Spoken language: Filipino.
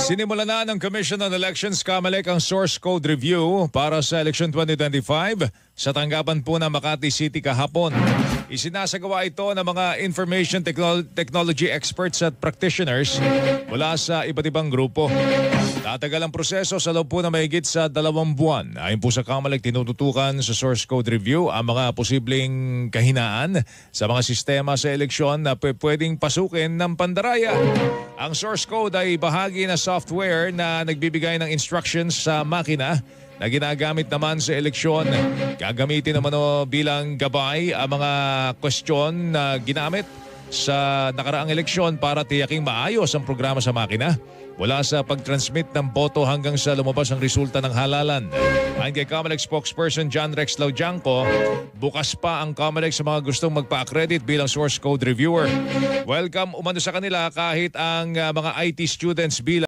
Sinimulan na ng Commission on Elections COMELEC ang source code review para sa election 2025 sa tanggapan po ng Makati City kahapon. Isinasagawa ito ng mga information technology experts at practitioners mula sa iba't ibang grupo. Tatagal ang proseso sa loob po na mahigit sa 2 buwan. Ayon po sa COMELEC, tinututukan sa source code review ang mga posibleng kahinaan sa mga sistema sa eleksyon na pwedeng pasukin ng pandaraya. Ang source code ay bahagi na software na nagbibigay ng instructions sa makina na ginagamit naman sa eleksyon. Gagamitin naman bilang gabay ang mga kwestiyon na ginamit sa nakaraang eleksyon para tiyaking maayos ang programa sa makina mula sa pag-transmit ng boto hanggang sa lumabas ang resulta ng halalan. Ayon kay COMELEC spokesperson John Rex Laudianco, bukas pa ang COMELEC sa mga gustong magpa-accredit bilang source code reviewer. Welcome umano sa kanila kahit ang mga IT students bilang